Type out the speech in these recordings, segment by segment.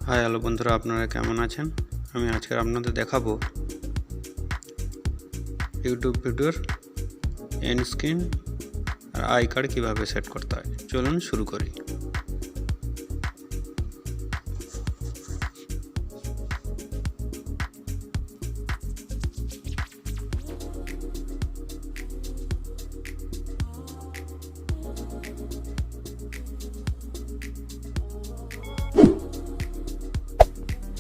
Hi hello বন্ধুরা, আপনারা কেমন আছেন? আমি আজকে আপনাদের দেখাবো ইউটিউব ভিডিওর এন্ড স্ক্রিন আর আই কার্ড কীভাবে সেট করতে হয়। চলুন শুরু করি।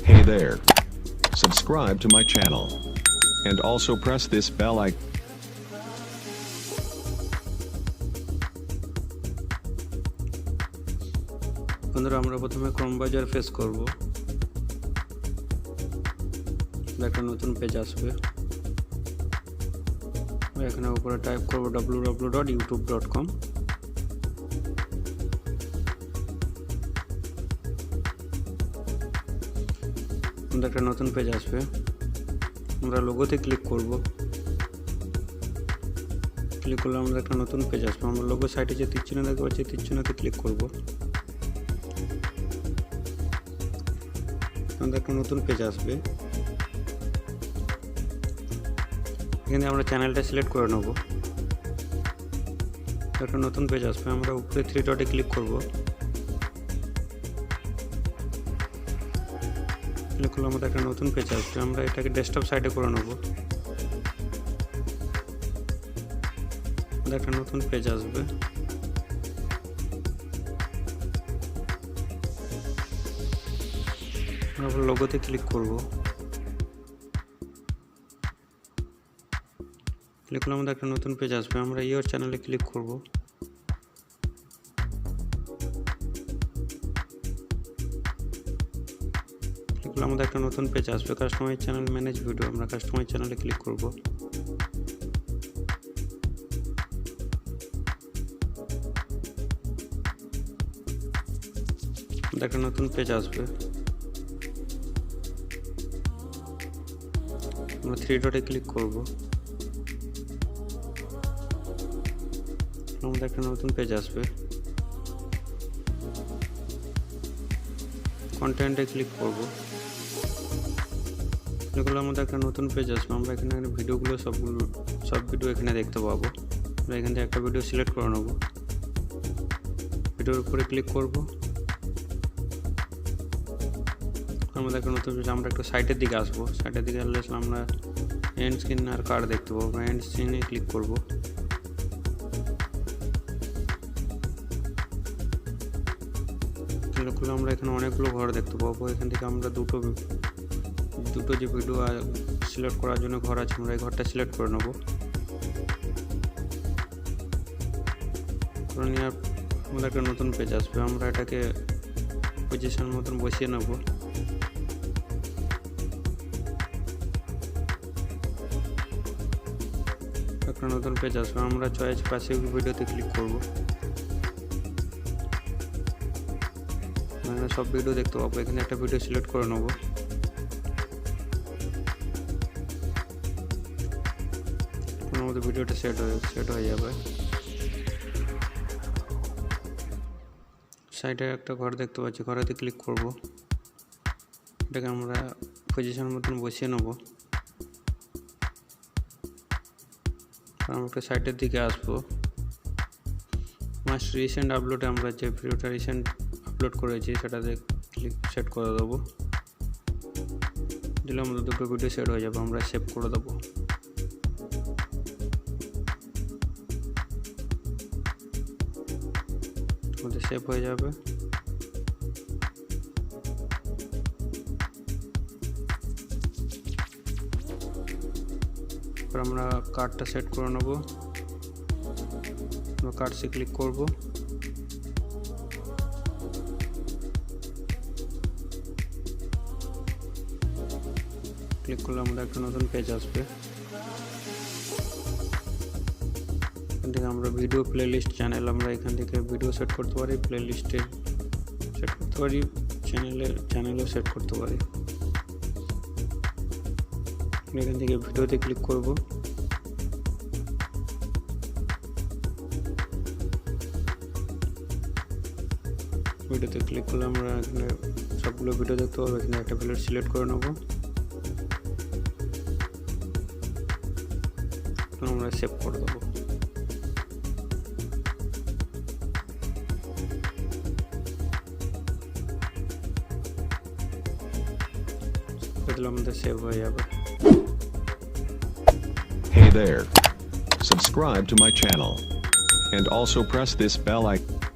Hey there. Subscribe to my channel. And also press this bell icon. বন্ধুরা, আমরা প্রথমে ক্রোম ব্রাউজার ফেস করব। একটা নতুন পেজ আসবে। এখানে উপরে টাইপ করব www.youtube.com। একটা নতুন পেজ আসবে। আমরা লোগোতে ক্লিক করব। ক্লিক করলে আমাদের একটা নতুন পেজ আসবে। আমরা লোগো সাইটে যে তীর চিহ্ন দেখতে পাচ্ছি, তীর চিহ্নতে ক্লিক করব। আমাদের একটা নতুন পেজ আসবে। এখানে আমরা চ্যানেলটা সিলেক্ট করে নেব। একটা নতুন পেজ আসবে। আমরা উপরে 3 ডটে ক্লিক করব। ক্লিক করলে আমাদের একটা নতুন পেজ আসবে। আমরা এটাকে ডেস্কটপ সাইডে করে নেব। একটা নতুন পেজ আসবে। আমরা লোগোতে ক্লিক করব। ক্লিক করলে আমাদের একটা নতুন পেজ আসবে। আমরা ইওর চ্যানেলে ক্লিক করব। ক্লিক করলে আমাদের একটা নতুন পেজ আসবে। Customise channel manage video. আমরা কাস্টমাইজ চ্যানেলে ক্লিক করব। একটা নতুন পেজ আসবে। আমরা 3 ডটে ক্লিক করব। আমাদের একটা নতুন পেজ আসবে। কন্টেন্টে ক্লিক করব। ক্লিক করলে আমাদের একটা নতুন পেজ আসবে। আমরা এখানে ভিডিওগুলো সব ভিডিও এখানে দেখতে পাবো। আমরা এখান থেকে একটা ভিডিও সিলেক্ট করে নেব। ভিডিওর উপরে ক্লিক করব। আমাদের একটা নতুন পেজ। আমরা একটু সাইটের দিকে আসবো। সাইটের দিকে আসলে আমরা এন্ড স্ক্রিন আর কার্ড দেখতে পাবো। আমরা এন্ড স্ক্রিনে ক্লিক করব। ক্লিক করলে আমরা এখানে অনেকগুলো ঘর দেখতে পাবো। এখান থেকে আমরা দুটো যে ভিডিও সিলেক্ট করার জন্য ঘর আছে, আমরা এই ঘরটা সিলেক্ট করে নেব। করে নেওয়ার আমাদের একটা নতুন পেজ আসবে। আমরা এটাকে পজিশন মতন বসিয়ে নেব। একটা নতুন পেজ আসবে। আমরা চয়েস পাশে ভিডিওতে ক্লিক করব। এখানে সব ভিডিও দেখতে পাবো। এখানে একটা ভিডিও সিলেক্ট করে নেব। আমাদের ভিডিওটা সেট হয়ে যাবে। সাইডে একটা ঘর দেখতে পাচ্ছি, ঘরেতে ক্লিক করব। এটাকে আমরা পজিশন মতন বসিয়ে নেব। আমরা একটা সাইটের দিকে আসবো। মাস্ট রিসেন্ট আপলোডে আমরা যে ভিডিওটা রিসেন্ট আপলোড করেছি সেটাতে সেট করে দেবো। দিলে আমাদের দুটো ভিডিও সেট হয়ে যাবে। আমরা সেভ করে দেবো। আমাদের সেভ হয়ে যাবে। আমরা কার্ডটা সেট করে নেব। আমরা কার্ডসে ক্লিক করব। ক্লিক করলে আমাদের একটা নতুন পেজ আসবে। এখান থেকে আমরা ভিডিও প্লেলিস্ট চ্যানেল, আমরা এখান থেকে ভিডিও সেট করতে পারি, প্লেলিস্টে সেট করতে পারি, চ্যানেলেও সেট করতে পারি। এখান থেকে ভিডিওতে ক্লিক করব। ভিডিওতে ক্লিক করলে আমরা এখানে সবগুলো ভিডিও দেখতে পাবো। এখানে একটা প্লেট সিলেক্ট করে নেবো, আমরা সেভ করে দেবো। আমাদের সেভ হয়ে যাবে। Hey there. Subscribe to my channel. And also press this bell icon.